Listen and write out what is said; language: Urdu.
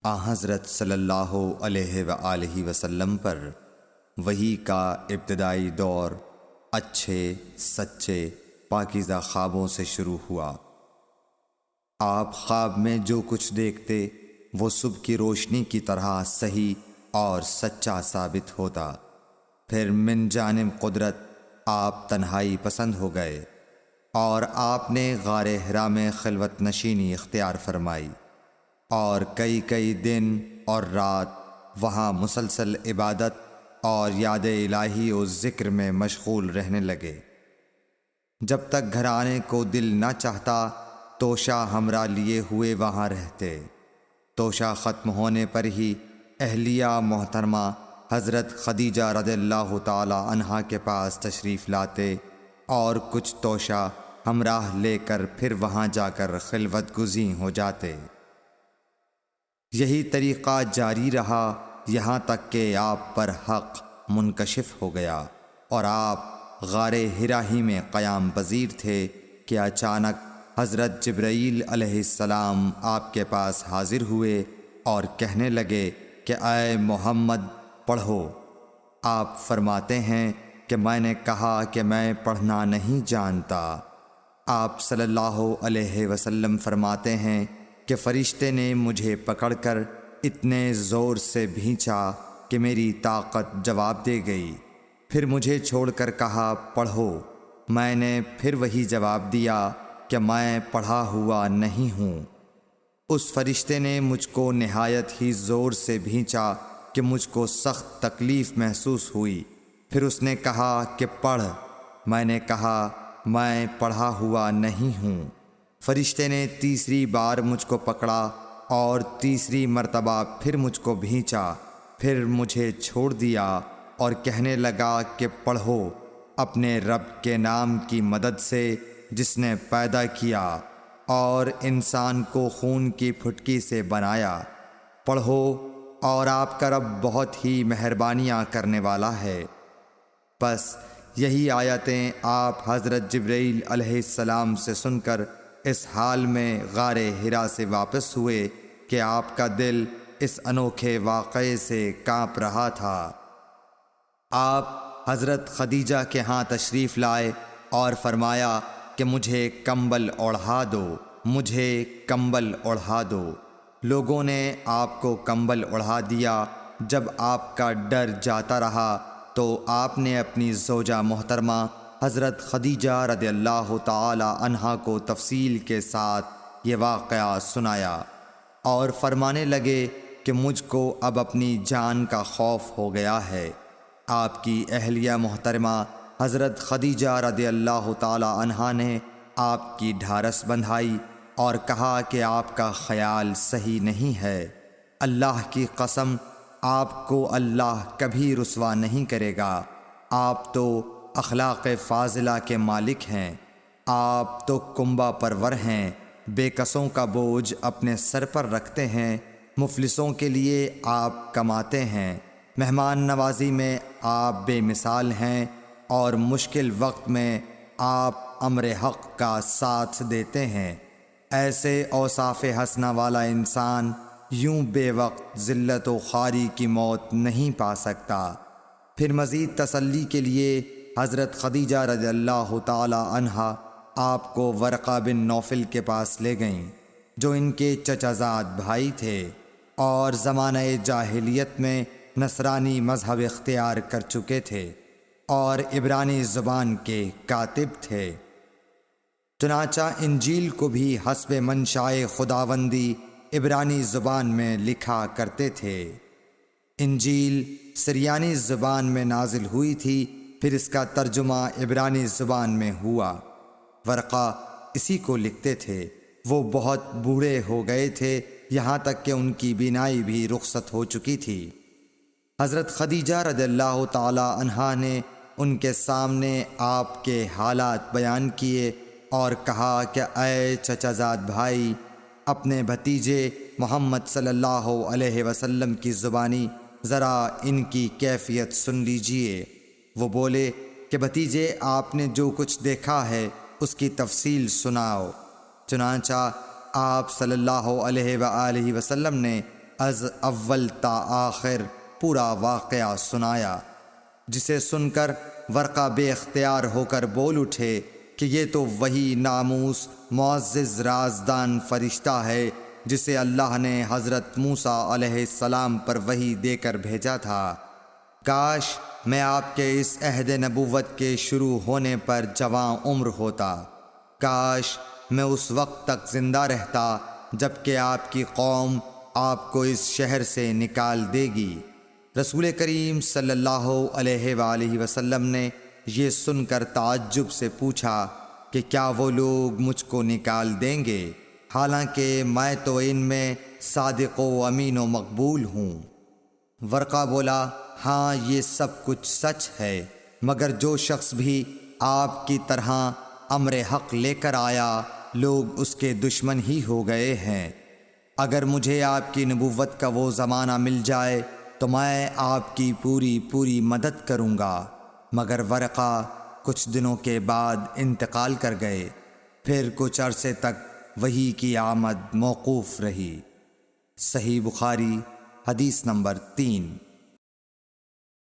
حضرت صلی اللہ علیہ وآلہ وسلم پر وحی کا ابتدائی دور اچھے سچے پاکیزہ خوابوں سے شروع ہوا۔ آپ خواب میں جو کچھ دیکھتے وہ صبح کی روشنی کی طرح صحیح اور سچا ثابت ہوتا۔ پھر من جانب قدرت آپ تنہائی پسند ہو گئے اور آپ نے غار حرا میں خلوت نشینی اختیار فرمائی اور کئی دن اور رات وہاں مسلسل عبادت اور یاد الہی و ذکر میں مشغول رہنے لگے۔ جب تک گھر آنے کو دل نہ چاہتا توشہ ہمراہ لیے ہوئے وہاں رہتے۔ توشہ ختم ہونے پر ہی اہلیہ محترمہ حضرت خدیجہ رضی اللہ تعالی عنہا کے پاس تشریف لاتے اور کچھ توشہ ہمراہ لے کر پھر وہاں جا کر خلوت گزین ہو جاتے۔ یہی طریقہ جاری رہا یہاں تک کہ آپ پر حق منکشف ہو گیا اور آپ غار حرا ہی میں قیام پذیر تھے کہ اچانک حضرت جبرائیل علیہ السلام آپ کے پاس حاضر ہوئے اور کہنے لگے کہ اے محمد پڑھو۔ آپ فرماتے ہیں کہ میں نے کہا کہ میں پڑھنا نہیں جانتا۔ آپ صلی اللہ علیہ وسلم فرماتے ہیں کہ فرشتے نے مجھے پکڑ کر اتنے زور سے بھینچا کہ میری طاقت جواب دے گئی۔ پھر مجھے چھوڑ کر کہا پڑھو۔ میں نے پھر وہی جواب دیا کہ میں پڑھا ہوا نہیں ہوں۔ اس فرشتے نے مجھ کو نہایت ہی زور سے بھینچا کہ مجھ کو سخت تکلیف محسوس ہوئی۔ پھر اس نے کہا کہ پڑھ۔ میں نے کہا میں پڑھا ہوا نہیں ہوں۔ فرشتے نے تیسری بار مجھ کو پکڑا اور تیسری مرتبہ پھر مجھ کو بھینچا۔ پھر مجھے چھوڑ دیا اور کہنے لگا کہ پڑھو اپنے رب کے نام کی مدد سے جس نے پیدا کیا اور انسان کو خون کی پھٹکی سے بنایا۔ پڑھو اور آپ کا رب بہت ہی مہربانیاں کرنے والا ہے۔ بس یہی آیتیں آپ حضرت جبرائیل علیہ السلام سے سن کر اس حال میں غار حرا سے واپس ہوئے کہ آپ کا دل اس انوکھے واقعے سے کانپ رہا تھا۔ آپ حضرت خدیجہ کے ہاں تشریف لائے اور فرمایا کہ مجھے کمبل اوڑھا دو، مجھے کمبل اوڑھا دو۔ لوگوں نے آپ کو کمبل اوڑھا دیا۔ جب آپ کا ڈر جاتا رہا تو آپ نے اپنی زوجہ محترمہ حضرت خدیجہ رضی اللہ تعالی عنہا کو تفصیل کے ساتھ یہ واقعہ سنایا اور فرمانے لگے کہ مجھ کو اب اپنی جان کا خوف ہو گیا ہے۔ آپ کی اہلیہ محترمہ حضرت خدیجہ رضی اللہ تعالی عنہا نے آپ کی ڈھارس بندھائی اور کہا کہ آپ کا خیال صحیح نہیں ہے۔ اللہ کی قسم آپ کو اللہ کبھی رسوا نہیں کرے گا۔ آپ تو اخلاق فاضلہ کے مالک ہیں۔ آپ تو کنبہ پرور ہیں، بے کسوں کا بوجھ اپنے سر پر رکھتے ہیں، مفلسوں کے لیے آپ کماتے ہیں، مہمان نوازی میں آپ بے مثال ہیں اور مشکل وقت میں آپ امر حق کا ساتھ دیتے ہیں۔ ایسے اوصاف حسنہ والا انسان یوں بے وقت ذلت و خواری کی موت نہیں پا سکتا۔ پھر مزید تسلی کے لیے حضرت خدیجہ رضی اللہ تعالی عنہا آپ کو ورقہ بن نوفل کے پاس لے گئیں جو ان کے چچا زاد بھائی تھے اور زمانہ جاہلیت میں نصرانی مذہب اختیار کر چکے تھے اور عبرانی زبان کے کاتب تھے۔ چنانچہ انجیل کو بھی حسب منشائے خداوندی عبرانی زبان میں لکھا کرتے تھے۔ انجیل سریانی زبان میں نازل ہوئی تھی، پھر اس کا ترجمہ عبرانی زبان میں ہوا۔ ورقہ اسی کو لکھتے تھے۔ وہ بہت بوڑھے ہو گئے تھے، یہاں تک کہ ان کی بینائی بھی رخصت ہو چکی تھی۔ حضرت خدیجہ رضی اللہ تعالی عنہا نے ان کے سامنے آپ کے حالات بیان کیے اور کہا کہ اے چچا زاد بھائی، اپنے بھتیجے محمد صلی اللہ علیہ وسلم کی زبانی ذرا ان کی کیفیت سن لیجئے۔ وہ بولے کہ بھتیجے آپ نے جو کچھ دیکھا ہے اس کی تفصیل سناؤ۔ چنانچہ آپ صلی اللہ علیہ وآلہ وسلم نے از اول تا آخر پورا واقعہ سنایا، جسے سن کر ورقہ بے اختیار ہو کر بول اٹھے کہ یہ تو وہی ناموس معزز رازدان فرشتہ ہے جسے اللہ نے حضرت موسیٰ علیہ السلام پر وحی دے کر بھیجا تھا۔ کاش میں آپ کے اس عہد نبوت کے شروع ہونے پر جواں عمر ہوتا، کاش میں اس وقت تک زندہ رہتا جب کہ آپ کی قوم آپ کو اس شہر سے نکال دے گی۔ رسول کریم صلی اللہ علیہ وآلہ وسلم نے یہ سن کر تعجب سے پوچھا کہ کیا وہ لوگ مجھ کو نکال دیں گے، حالانکہ میں تو ان میں صادق و امین و مقبول ہوں۔ ورقہ بولا، ہاں یہ سب کچھ سچ ہے، مگر جو شخص بھی آپ کی طرح امر حق لے کر آیا لوگ اس کے دشمن ہی ہو گئے ہیں۔ اگر مجھے آپ کی نبوت کا وہ زمانہ مل جائے تو میں آپ کی پوری مدد کروں گا، مگر ورقہ کچھ دنوں کے بعد انتقال کر گئے، پھر کچھ عرصے تک وحی کی آمد موقوف رہی۔ صحیح بخاری حدیث نمبر 3۔